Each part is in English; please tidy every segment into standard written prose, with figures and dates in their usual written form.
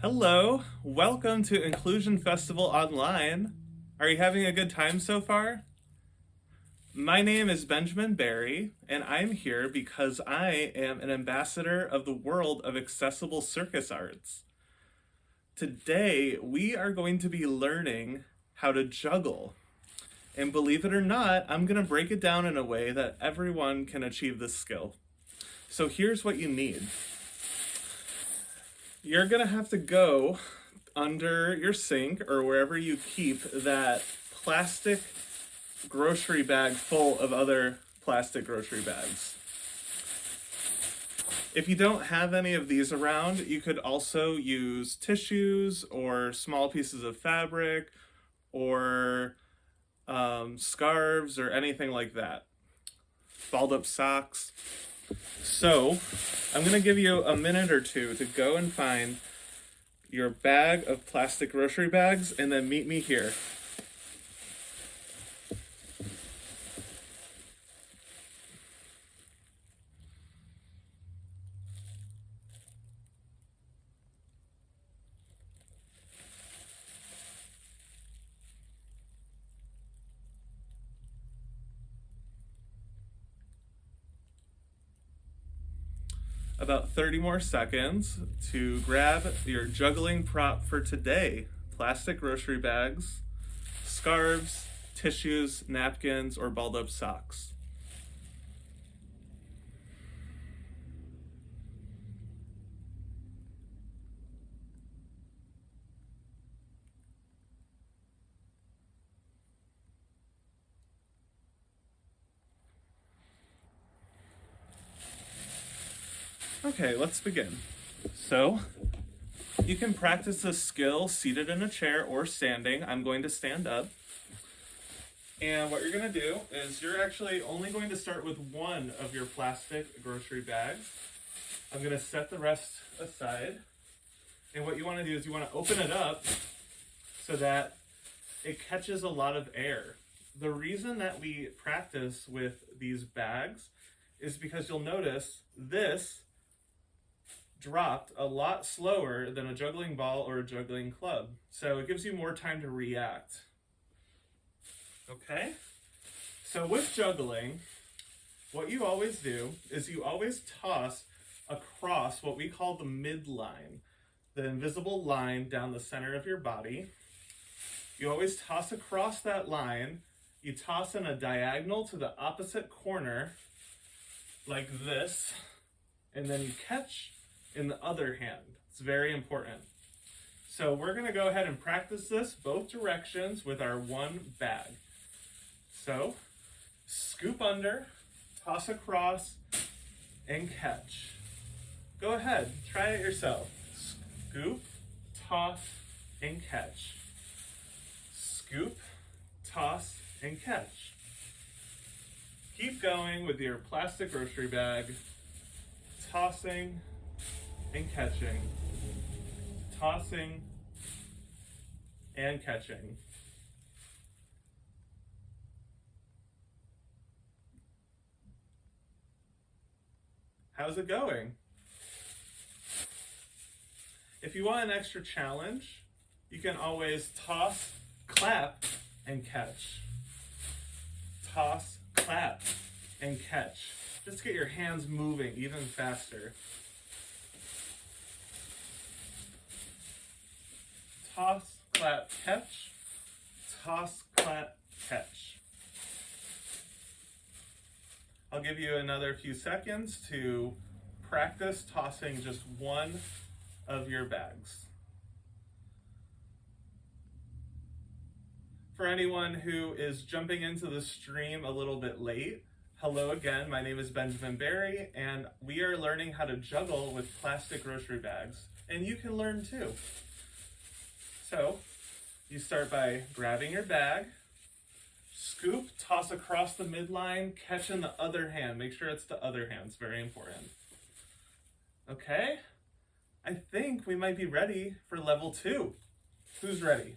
Hello, welcome to Inclusion Festival Online. Are you having a good time so far? My name is Benjamin Barry, and I'm here because I am an ambassador of the world of accessible circus arts. Today, we are going to be learning how to juggle. And believe it or not, I'm going to break it down in a way that everyone can achieve this skill. So here's what you need. You're going to have to go under your sink or wherever you keep that plastic grocery bag full of other plastic grocery bags. If you don't have any of these around, you could also use tissues or small pieces of fabric or scarves or anything like that. Balled up socks. So, I'm going to give you a minute or two to go and find your bag of plastic grocery bags and then meet me here. About 30 more seconds to grab your juggling prop for today. Plastic grocery bags, scarves, tissues, napkins, or balled up socks. Okay, let's begin. So, you can practice this skill seated in a chair or standing. I'm going to stand up. And what you're going to do is you're actually only going to start with one of your plastic grocery bags. I'm going to set the rest aside. And what you want to do is you want to open it up so that it catches a lot of air. The reason that we practice with these bags is because you'll notice this dropped a lot slower than a juggling ball or a juggling club. So it gives you more time to react. Okay? So with juggling, what you always do is you always toss across what we call the midline, the invisible line down the center of your body. You always toss across that line. You toss in a diagonal to the opposite corner, like this, and then you catch in the other hand. It's very important. So we're going to go ahead and practice this both directions with our one bag. So scoop under, toss across, and catch. Go ahead, try it yourself. Scoop, toss, and catch. Scoop, toss, and catch. Keep going with your plastic grocery bag, tossing and catching, tossing and catching. How's it going? If you want an extra challenge, you can always toss, clap, and catch. Toss, clap, and catch. Just get your hands moving even faster. Toss, clap, catch. Toss, clap, catch. I'll give you another few seconds to practice tossing just one of your bags. For anyone who is jumping into the stream a little bit late, hello again, my name is Benjamin Barry, and we are learning how to juggle with plastic grocery bags. And you can learn too. So, you start by grabbing your bag, scoop, toss across the midline, catch in the other hand. Make sure it's the other hand, it's very important. Okay, I think we might be ready for level 2. Who's ready?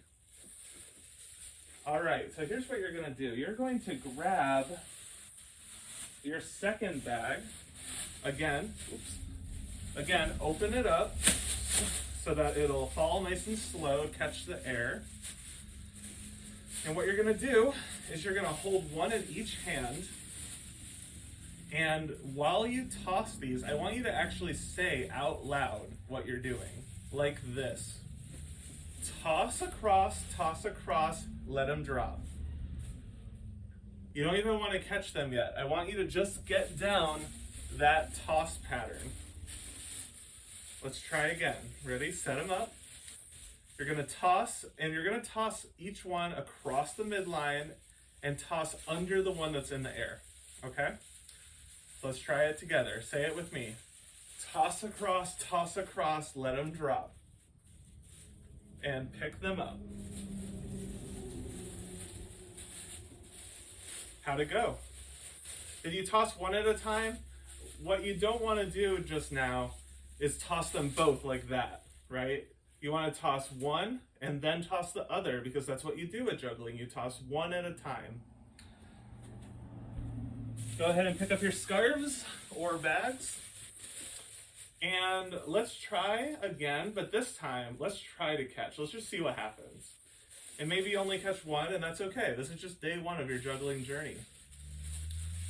All right, so here's what you're gonna do. You're going to grab your second bag, again, open it up, so that it'll fall nice and slow, catch the air. And what you're gonna do is you're gonna hold one in each hand, and while you toss these, I want you to actually say out loud what you're doing, like this. Toss across, let them drop. You don't even want to catch them yet. I want you to just get down that toss pattern. Let's try again. Ready? Set them up. You're going to toss, and you're going to toss each one across the midline and toss under the one that's in the air. Okay? Let's try it together. Say it with me. Toss across, let them drop. And pick them up. How'd it go? Did you toss one at a time? What you don't want to do just now is toss them both like that, right? You want to toss one and then toss the other, because that's what you do at juggling. You toss one at a time. Go ahead and pick up your scarves or bags. And let's try again, but this time, let's try to catch. Let's just see what happens. And maybe you only catch one, and that's okay. This is just day one of your juggling journey.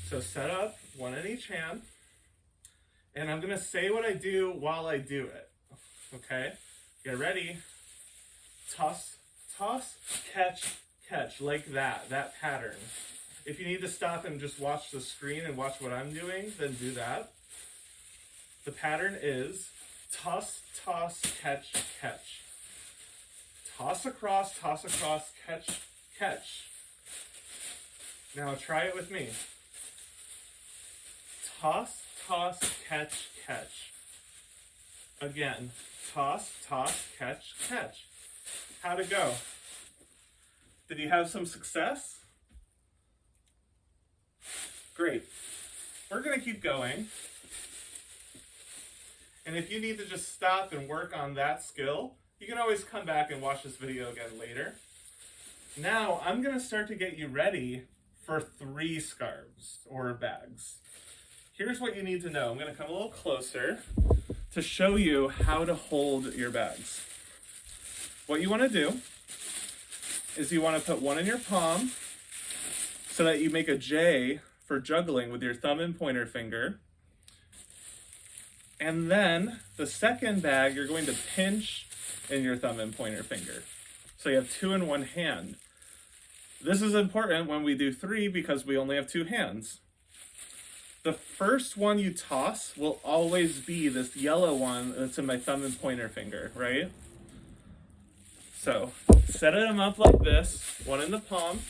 So set up one in each hand, and I'm gonna say what I do while I do it, okay? Get ready. Toss, catch, like that pattern. If you need to stop and just watch the screen and watch what I'm doing, then do that. The pattern is toss, catch. Toss across, catch. Now try it with me. Toss, catch. Again, toss, catch. How'd it go? Did you have some success? Great. We're gonna keep going. And if you need to just stop and work on that skill, you can always come back and watch this video again later. Now, I'm going to start to get you ready for 3 scarves or bags. Here's what you need to know. I'm going to come a little closer to show you how to hold your bags. What you want to do is you want to put one in your palm so that you make a J for juggling with your thumb and pointer finger. And then the second bag, you're going to pinch in your thumb and pointer finger. So you have 2 in one hand. This is important when we do 3 because we only have 2 hands. The first one you toss will always be this yellow one that's in my thumb and pointer finger, right? So set them up like this, one in the palm,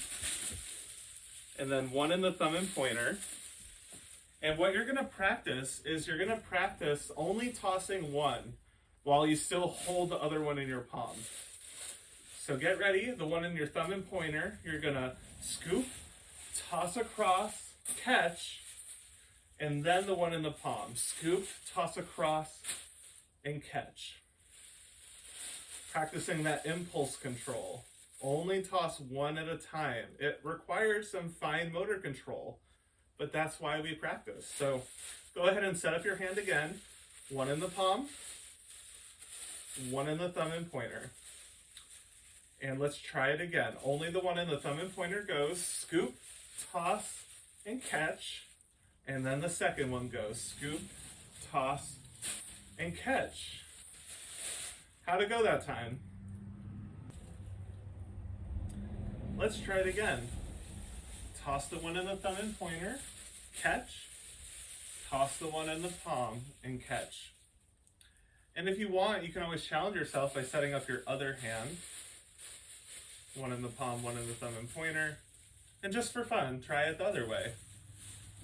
and then one in the thumb and pointer. And what you're gonna practice is you're gonna practice only tossing one while you still hold the other one in your palm. So get ready, the one in your thumb and pointer, you're gonna scoop, toss across, catch, and then the one in the palm. Scoop, toss across, and catch. Practicing that impulse control. Only toss one at a time. It requires some fine motor control, but that's why we practice. So go ahead and set up your hand again. One in the palm, one in the thumb and pointer. And let's try it again. Only the one in the thumb and pointer goes. Scoop, toss, and catch. And then the second one goes. Scoop, toss, and catch. How'd it go that time? Let's try it again. Toss the one in the thumb and pointer, catch. Toss the one in the palm and catch. And if you want, you can always challenge yourself by setting up your other hand. One in the palm, one in the thumb and pointer. And just for fun, try it the other way.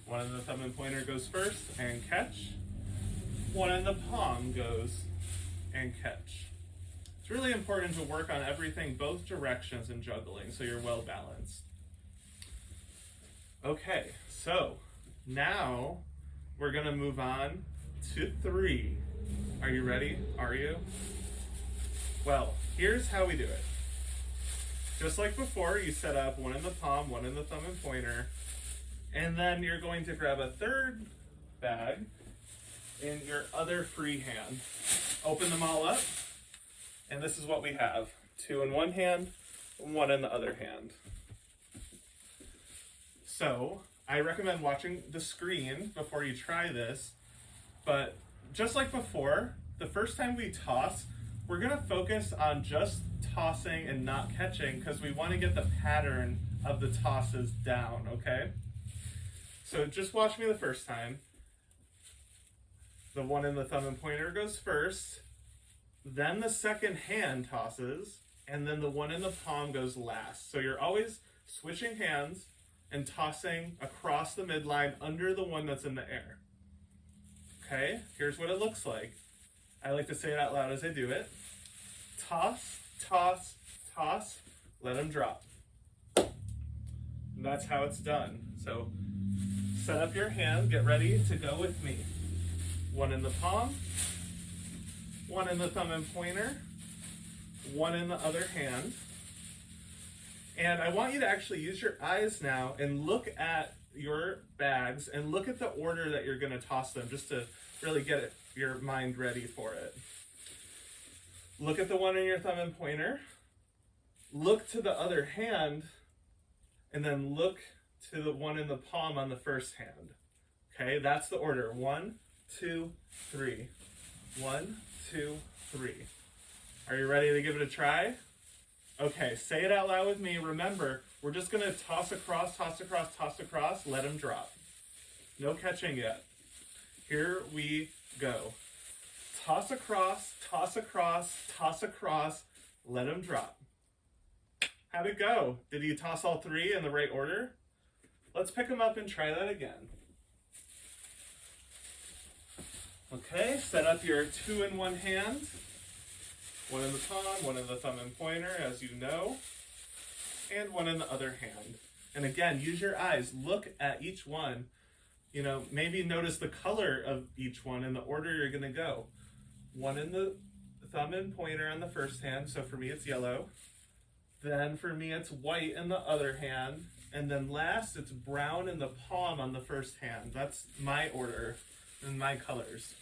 One in the thumb and pointer goes first and catch. One in the palm goes and catch. It's really important to work on everything both directions in juggling so you're well balanced. Okay, so now we're gonna move on to 3. Are you ready? Are you? Well, here's how we do it. Just like before, you set up one in the palm, one in the thumb and pointer, and then you're going to grab a third bag in your other free hand. Open them all up, And this is what we have. 2 in one hand, 1 in the other hand. So I recommend watching the screen before you try this, but just like before, the first time we toss, we're gonna focus on just tossing and not catching because we wanna get the pattern of the tosses down, okay? So just watch me the first time. The one in the thumb and pointer goes first, then the second hand tosses, and then the one in the palm goes last. So you're always switching hands and tossing across the midline under the one that's in the air. Okay, here's what it looks like. I like to say it out loud as I do it. Toss, toss, toss, let them drop. And that's how it's done. So set up your hand, get ready to go with me. 1 in the palm, 1 in the thumb and pointer, 1 in the other hand. And I want you to actually use your eyes now and look at your bags and look at the order that you're going to toss them, just to really get your mind ready for it. Look at the one in your thumb and pointer, look to the other hand, and then look to the one in the palm on the first hand. Okay, that's the order. 1, 2, 3. 1, 2, 3. Are you ready to give it a try? Okay, say it out loud with me. Remember, we're just going to toss across, toss across, toss across, let them drop. No catching yet. Here we go. Toss across, toss across, toss across, let them drop. How'd it go? Did you toss all 3 in the right order? Let's pick them up and try that again. Okay, set up your 2 in one hand. 1 in the palm, 1 in the thumb and pointer, as you know, and 1 in the other hand. And again, use your eyes. Look at each one. You know, maybe notice the color of each one and the order you're going to go. 1 in the thumb and pointer on the first hand, so for me it's yellow. Then for me it's white in the other hand. And then last, it's brown in the palm on the first hand. That's my order and my colors.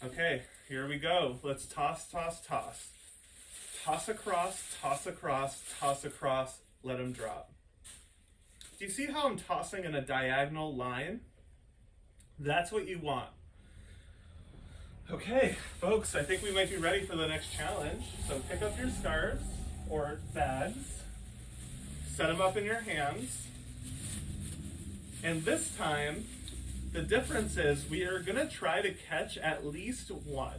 Okay, here we go. Let's toss, toss, toss. Toss across, toss across, toss across, let them drop. Do you see how I'm tossing in a diagonal line? That's what you want. Okay, folks, I think we might be ready for the next challenge. So pick up your scarves or bags, set them up in your hands, and this time, the difference is we are going to try to catch at least 1.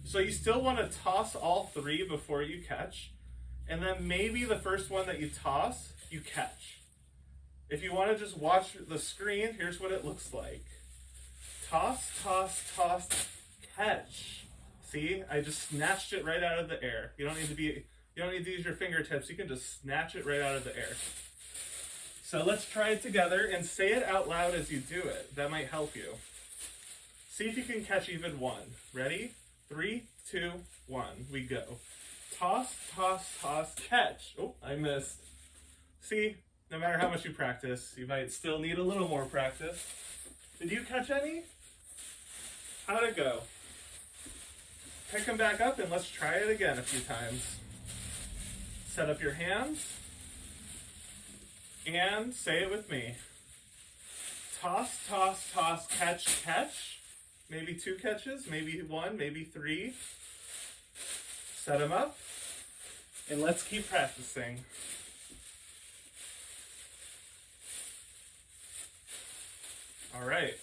So you still want to toss all 3 before you catch, and then maybe the first one that you toss, you catch. If you want to just watch the screen, here's what it looks like. Toss, toss, toss, catch. See, I just snatched it right out of the air. You don't need to use your fingertips. You can just snatch it right out of the air. So let's try it together and say it out loud as you do it. That might help you. See if you can catch even 1. Ready? 3, 2, 1. We go. Toss, toss, toss, catch. Oh, I missed. See, no matter how much you practice, you might still need a little more practice. Did you catch any? How'd it go? Pick them back up and let's try it again a few times. Set up your hands. And say it with me. Toss, toss, toss, catch, catch. Maybe 2 catches, maybe 1, maybe 3. Set them up. And let's keep practicing. All right.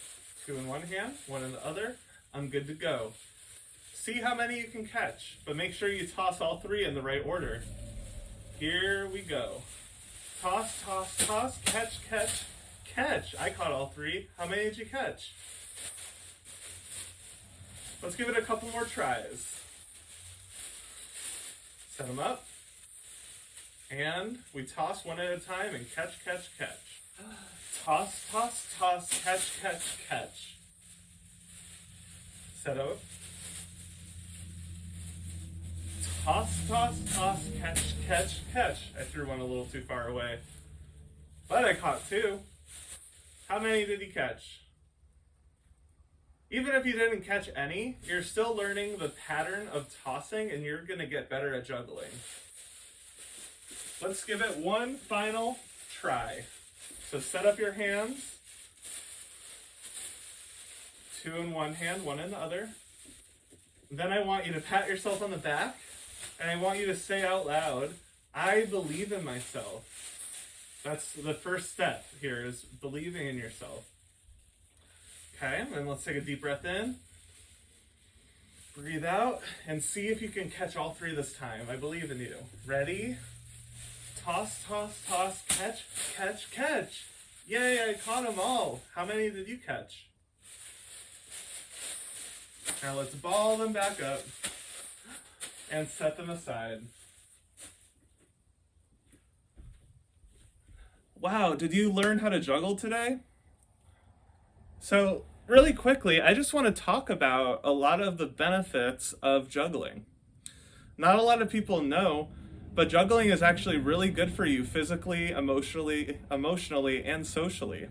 2 in one hand, 1 in the other. I'm good to go. See how many you can catch, but make sure you toss all 3 in the right order. Here we go. Toss, toss, toss, catch, catch, catch. I caught all 3. How many did you catch? Let's give it a couple more tries. Set them up. And we toss 1 at a time and catch, catch, catch. Toss, toss, toss, catch, catch, catch. Set up. Toss, toss, toss, catch, catch, catch. I threw one a little too far away. But I caught 2. How many did you catch? Even if you didn't catch any, you're still learning the pattern of tossing and you're going to get better at juggling. Let's give it one final try. So set up your hands. 2 in one hand, 1 in the other. Then I want you to pat yourself on the back, and I want you to say out loud, I believe in myself. That's the first step here, is believing in yourself. Okay, and let's take a deep breath in. Breathe out, and see if you can catch all 3 this time. I believe in you. Ready? Toss, toss, toss, catch, catch, catch. Yay, I caught them all. How many did you catch? Now let's ball them back up and set them aside. Wow, did you learn how to juggle today? So really quickly, I just want to talk about a lot of the benefits of juggling. Not a lot of people know, but juggling is actually really good for you physically, emotionally, and socially.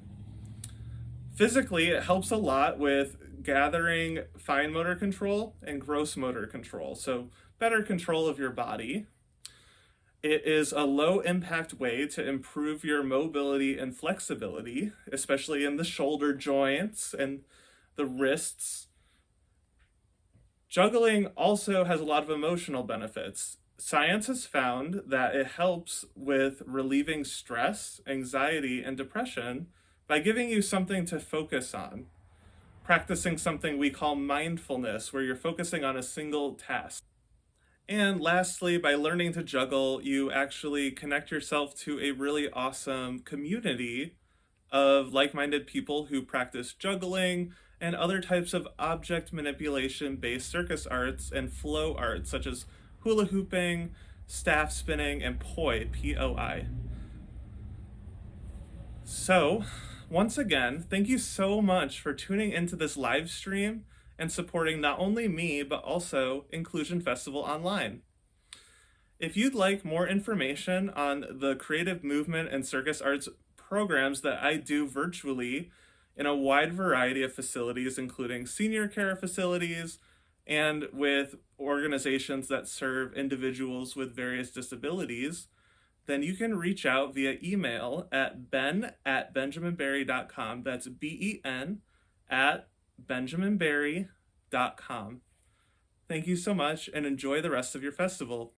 Physically, it helps a lot with gathering fine motor control and gross motor control, so better control of your body. It is a low impact way to improve your mobility and flexibility, especially in the shoulder joints and the wrists. Juggling also has a lot of emotional benefits. Science has found that it helps with relieving stress, anxiety, and depression by giving you something to focus on. Practicing something we call mindfulness, where you're focusing on a single task. And lastly, by learning to juggle, you actually connect yourself to a really awesome community of like-minded people who practice juggling and other types of object manipulation-based circus arts and flow arts, such as hula hooping, staff spinning, and poi, P-O-I. So, once again, thank you so much for tuning into this live stream and supporting not only me, but also Inclusion Festival Online. If you'd like more information on the creative movement and circus arts programs that I do virtually in a wide variety of facilities, including senior care facilities and with organizations that serve individuals with various disabilities, then you can reach out via email at ben@benjaminbarry.com. That's BEN at benjaminbarry.com. Thank you so much and enjoy the rest of your festival.